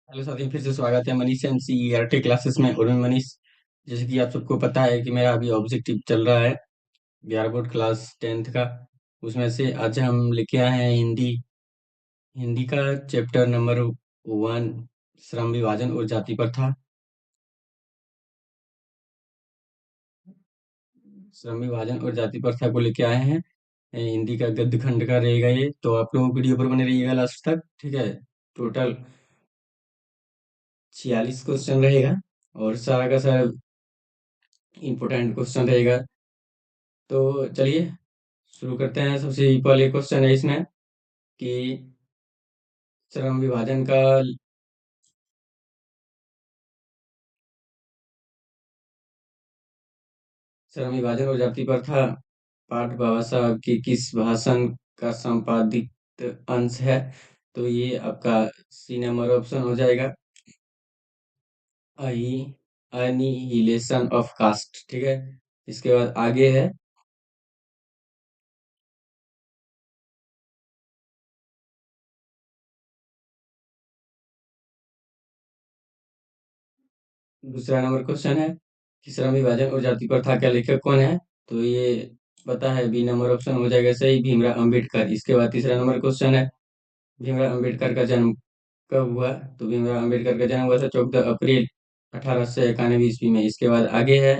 Hello साथियों, फिर से स्वागत है मनीष एनसीईआरटी क्लासेस में। और मैं मनीष, जैसे कि आप सबको पता है कि मेरा अभी ऑब्जेक्टिव चल रहा है 11 बोर्ड क्लास 10th का। उसमें से आज हम लेके आए हैं हिंदी। हिंदी का चैप्टर नंबर 1, श्रम विभाजन और जाति प्रथा। श्रम विभाजन और जाति प्रथा को लेके आए हैं। हिंदी का गद्य खंड का रहेगा ये, तो आप लोग वीडियो पर बने रहिएगा लास्ट तक, ठीक है। टोटल 46 क्वेश्चन रहेगा और सारा का सारा इम्पोर्टेंट क्वेश्चन रहेगा। तो चलिए शुरू करते हैं। सबसे पहले क्वेश्चन है इसमें कि श्रम विभाजन का श्रम विभाजन और जाति प्रथा पाठ बाबा साहब के किस भाषण का संपादित अंश है? तो ये आपका सी नंबर ऑप्शन हो जाएगा, अनिहिलेशन ऑफ कास्ट, ठीक है। इसके बाद आगे है दूसरा नंबर क्वेश्चन है कि श्रम विभाजन और जाति प्रथा का लेखक कौन है? तो ये पता है, बी नंबर ऑप्शन हो जाएगा सही, भीमराव अंबेडकर। इसके बाद तीसरा नंबर क्वेश्चन है, भीमराव अंबेडकर का जन्म कब हुआ? तो भीमराव अंबेडकर का जन्म हुआ था 14 अप्रैल 1891 ईस्वी में। इसके बाद आगे है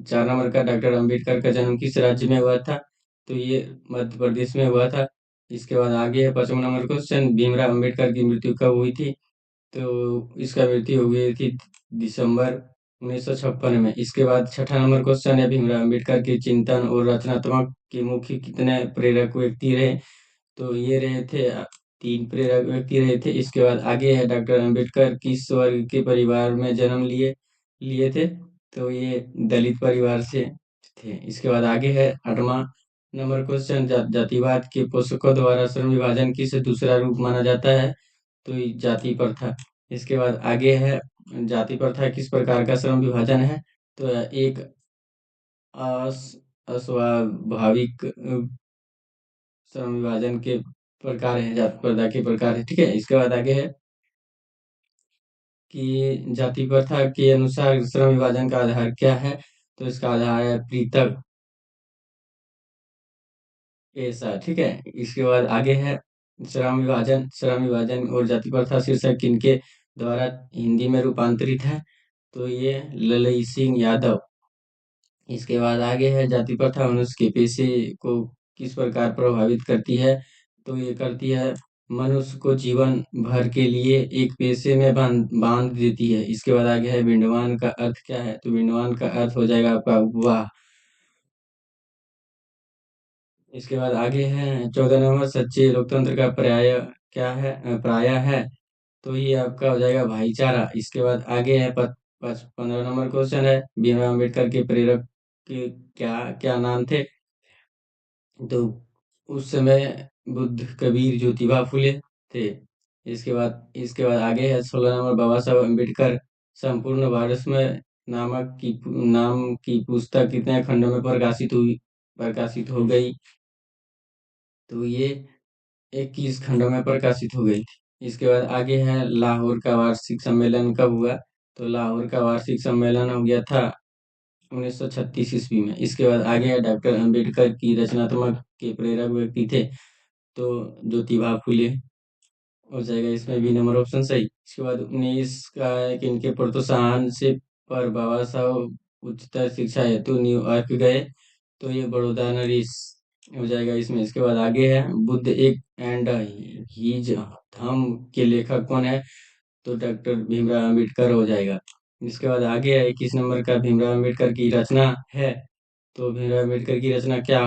4 नंबर का, डॉक्टर अंबेडकर का जन्म किस राज्य में हुआ था? तो ये मध्य प्रदेश में हुआ था। इसके बाद आगे है 5वां नंबर क्वेश्चन, भीमराव अंबेडकर की मृत्यु कब हुई थी? तो इसका मृत्यु हो गई थी दिसंबर 1956 में। इसके बाद 6ठा नंबर क्वेश्चन है, भीमराव अंबेडकर के चिंतन और रचनात्मक के मुख्य कितने प्रेरक व्यक्ति रहे? तो ये रहे थे 3 प्रेरक व्यक्ति रहे थे। इसके बाद आगे है, डॉक्टर अंबेडकर किस वर्ग के परिवार में जन्म लिए लिए थे? तो ये दलित परिवार से थे। इसके बाद आगे है 8वां नंबर क्वेश्चन, जातिवाद के पोषकों द्वारा श्रम विभाजन किस दूसरा रूप माना जाता है? तो ये जाति प्रथा। इसके बाद आगे है, जाति प्रथा किस प्रकार का श्रम विभाजन है? तो एक अस्वाभाविक श्रम विभाजन के प्रकार है, जाति प्रथा के प्रकार है, ठीक है। इसके बाद आगे है कि जाति प्रथा के अनुसार श्रम विभाजन का आधार क्या है? तो इसका आधार है पृथक ऐसा, ठीक है। इसके बाद आगे है, श्रम विभाजन और जाति प्रथा शीर्षक किनके द्वारा हिंदी में रूपांतरित है? तो ये ललई सिंह यादव। इसके बाद आगे है, जाति प्रथा मनुष्य के पेशे को किस प्रकार प्रभावित करती है? तो ये करती है, मनुष्य को जीवन भर के लिए एक पेशे में बांध बांध देती है। इसके बाद आगे है, विंडवान का अर्थ क्या है? तो विंडवान का अर्थ हो जाएगा आपका वाह। इसके बाद आगे है 14 नंबर, सच्चे लोकतंत्र का पर्याय क्या है? प्राय है। तो ये आपका हो जाएगा भाईचारा। इसके बाद आगे है 15 नंबर क्वेश्चन है, भीमराव अम्बेडकर के प्रेरक के क्या क्या नाम थे? तो उस समय बुद्ध, कबीर, ज्योतिबा फुले थे। इसके बाद आगे है 16 नंबर, बाबा साहब अम्बेडकर संपूर्ण भारत में नाम की पुस्तक कितने खंडों में प्रकाशित हो गई? तो ये 21 खंडों में प्रकाशित हो गई थी। इसके बाद आगे है, लाहौर का वार्षिक सम्मेलन कब हुआ? तो लाहौर का वार्षिक सम्मेलन हो गया था 1936 ईस्वी में। इसके बाद आगे है, डॉक्टर अंबेडकर की रचनात्मक के प्रेरक व्यक्ति थे? तो ज्योतिबा फुले हो जाएगा इसमें बी नंबर ऑप्शन सही। इसके बाद 19 का है कि इनके प्रोत्साहन से पर बाबा साहब उच्चतर शिक्षा हेतु न्यूयॉर्क गए? तो ये बड़ौदा नरेश हो जाएगा इसमें। इसके बाद आगे है, बुद्ध एक एंड हीज थम के लेखक कौन है? तो डॉक्टर भीमराव अम्बेडकर हो जाएगा। इसके बाद आगे है 21 नंबर का, भीमराव अम्बेडकर की रचना है? तो भीमराव अम्बेडकर की रचना क्या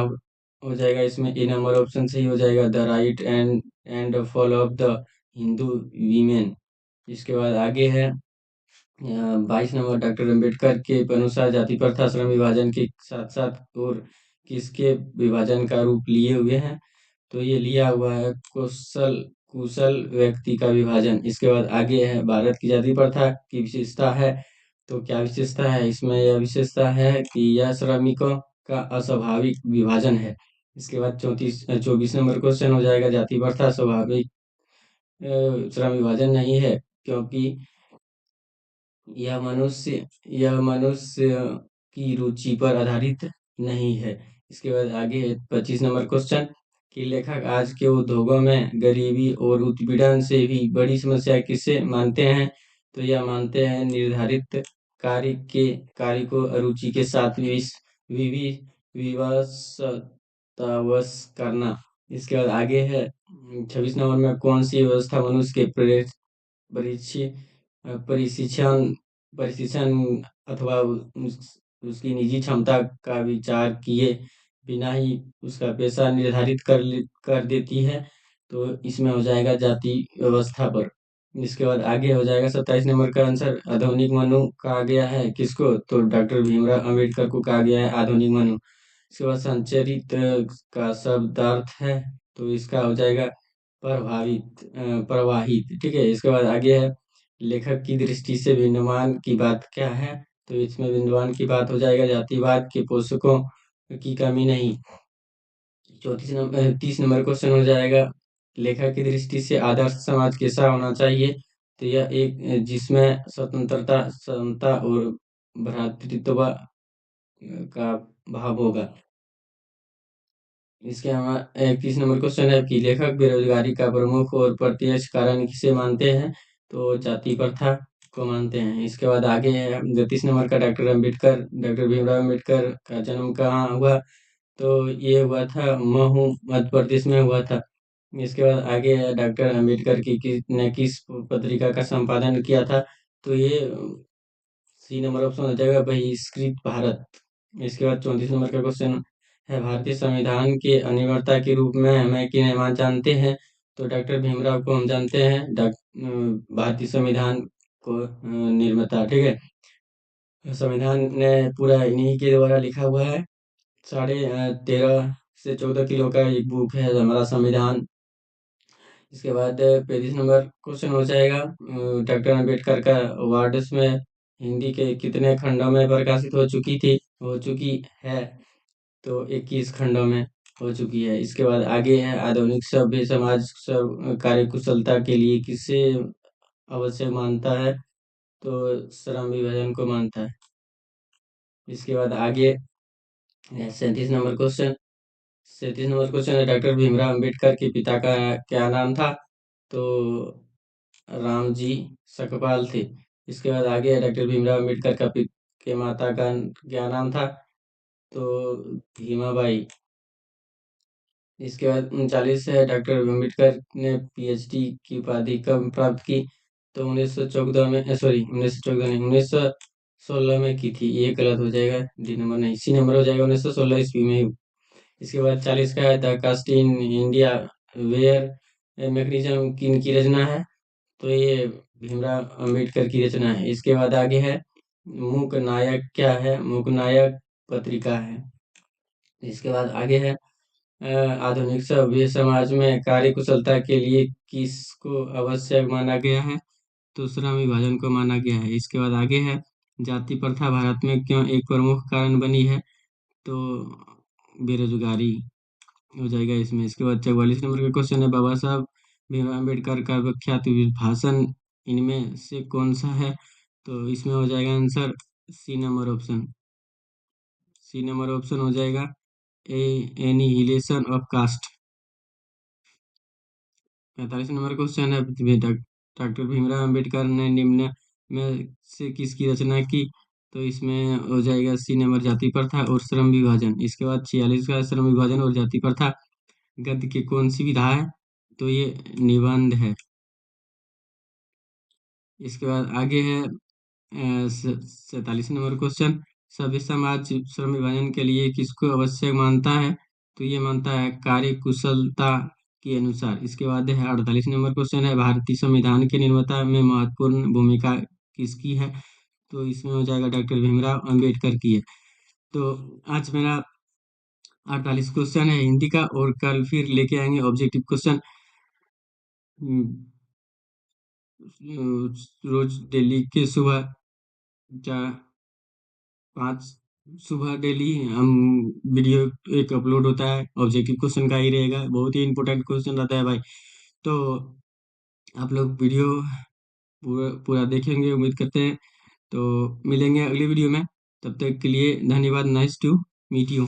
हो जाएगा इसमें? ए नंबर ऑप्शन सही हो जाएगा, the right and fall of the Hindu women. इसके बाद आगे है 22 नंबर, डॉक्टर अंबेडकर के अनुसार जाति प्रथा श्रम विभाजन के साथ साथ और किसके विभाजन का रूप लिए हुए हैं? तो ये लिया हुआ है कुशल कुशल व्यक्ति का विभाजन। इसके बाद आगे है, भारत की जाति प्रथा की विशेषता है? तो क्या विशेषता है इसमें? यह विशेषता है कि यह श्रमिकों का अस्वाभाविक विभाजन है। इसके बाद 24 नंबर क्वेश्चन हो जाएगा, जाति प्रथा स्वाभाविक श्रम विभाजन नहीं है? क्योंकि यह मनुष्य की रुचि पर आधारित नहीं है। इसके बाद आगे है 25 नंबर क्वेश्चन कि लेखक आज के उद्योगों में गरीबी और उत्पीड़न से भी बड़ी समस्या किसे मानते हैं? तो यह मानते हैं निर्धारित कार्य को अरुचि के साथ विवि विवशतावश करना। इसके बाद आगे है 26 नंबर में कौन सी व्यवस्था मनुष्य के परिचय प्रशिक्षण प्रशिक्षण अथवा उसकी निजी क्षमता का विचार किए बिना ही उसका पेशा निर्धारित कर देती है। तो इसमें हो जाएगा जाति व्यवस्था पर। इसके बाद आगे हो जाएगा 27 नंबर का आंसर आधुनिक मनु कहा गया है किसको? तो डॉक्टर भीमराव अंबेडकर को कहा गया है आधुनिक मनु। इसके बाद संचरित का शब्दार्थ है तो इसका हो जाएगा प्रवाहित। ठीक है, इसके बाद आगे है लेखक की दृष्टि से विद्यमान की बात क्या है? तो इसमें विद्वान की बात हो जाएगा जातिवाद के पोषकों की कमी नहीं। 30 नंबर क्वेश्चन हो जाएगा लेखक की दृष्टि से आदर्श समाज कैसा होना चाहिए? तो यह एक जिसमें स्वतंत्रता समता और भ्रातृत्व का भाव होगा। इसके अलावा 31 नंबर क्वेश्चन है कि लेखक बेरोजगारी का प्रमुख और प्रत्यक्ष कारण किसे मानते हैं? तो जाति प्रथा को मानते हैं। इसके बाद आगे है 32 नंबर का डॉक्टर भीमराव अम्बेडकर का जन्म कहाँ हुआ? तो ये हुआ था महू मध्य प्रदेश में हुआ था। इसके बाद आगे है डॉक्टर अम्बेडकर ने किस पत्रिका का संपादन किया था? तो ये सी नंबर ऑप्शन हो जाएगा बहिष्कृत भारत। इसके बाद 34 नंबर का क्वेश्चन है भारतीय संविधान के अनिवार्यता के रूप में हमें किन्हें जानते हैं? तो डॉक्टर भीमराव को हम जानते हैं भारतीय संविधान को निर्माता। ठीक है, संविधान ने पूरा इन्हीं के द्वारा लिखा हुआ है। 13.5 से 14 किलो का एक बुक है हमारा संविधान। इसके बाद 35 नंबर क्वेश्चन हो जाएगा डॉक्टर अम्बेडकर का वार्ड्स में हिंदी के कितने खंडों में प्रकाशित हो चुकी है? तो 21 खंडों में हो चुकी है। इसके बाद आगे है आधुनिक सभ्य समाज कार्यकुशलता के लिए किसे आवश्यक मानता है? तो श्रम विभाजन को मानता है। इसके बाद आगे 37 नंबर क्वेश्चन 37 नंबर क्वेश्चन है डॉक्टर भीमराव अम्बेडकर के पिता का क्या नाम था? तो रामजी सकपाल थे। इसके बाद आगे है डॉक्टर भीमराव अम्बेडकर के माता का क्या नाम था? तो भीमाबाई। इसके बाद 39 है डॉक्टर अम्बेडकर ने पीएचडी की उपाधि कब प्राप्त की? तो 1914 में, सॉरी 1914 नहीं, 1916 में की थी। ये गलत हो जाएगा, डी नंबर नहीं, सी नंबर हो जाएगा 1916 ईस्वी में ही। इसके बाद 40 का है the caste in India where mechanism किन की रचना है? तो ये भीमराव अंबेडकर की रचना है। इसके बाद आगे है मूक नायक क्या है? मूक नायक पत्रिका है। इसके बाद आगे है आधुनिक सभ्य समाज में कार्य कुशलता के लिए किसको आवश्यक माना गया है? तो श्रम विभाजन को माना गया है। इसके बाद आगे है जाति प्रथा भारत में क्यों एक प्रमुख कारण बनी है? तो बेरोजगारी हो जाएगा इसमें। इसके बाद 44 नंबर का क्वेश्चन है बाबा साहब भीमराव अम्बेडकर का विख्यात भाषण इनमें से कौन सा है? तो इसमें हो जाएगा आंसर सी नंबर ऑप्शन हो जाएगा annihilation of caste. 45 number question है डॉक्टर भीमराव अम्बेडकर ने निम्न में से किसकी रचना की? तो इसमें हो जाएगा सी नंबर जाति प्रथा और श्रम विभाजन। इसके बाद 46 का श्रम विभाजन और जाति प्रथा गद्य की कौन सी विधा है? तो ये निबंध है। इसके बाद आगे है 47 नंबर क्वेश्चन सभ्य समाज श्रम विभाजन के लिए किसको आवश्यक मानता है? तो ये मानता है कार्य कुशलता के अनुसार। इसके बाद है 48 नंबर क्वेश्चन है भारतीय संविधान के निर्माता में महत्वपूर्ण भूमिका किसकी है? तो इसमें हो जाएगा डॉक्टर भीमराव अंबेडकर की है। तो आज मेरा 48 क्वेश्चन है हिंदी का, और कल फिर लेके आएंगे ऑब्जेक्टिव क्वेश्चन। रोज डेली के सुबह 5 सुबह डेली हम वीडियो एक अपलोड होता है, ऑब्जेक्टिव क्वेश्चन का ही रहेगा, बहुत ही इंपॉर्टेंट क्वेश्चन रहता है भाई। तो आप लोग वीडियो पूरा पूरा देखेंगे उम्मीद करते हैं। तो मिलेंगे अगली वीडियो में, तब तक के लिए धन्यवाद। Nice to meet you.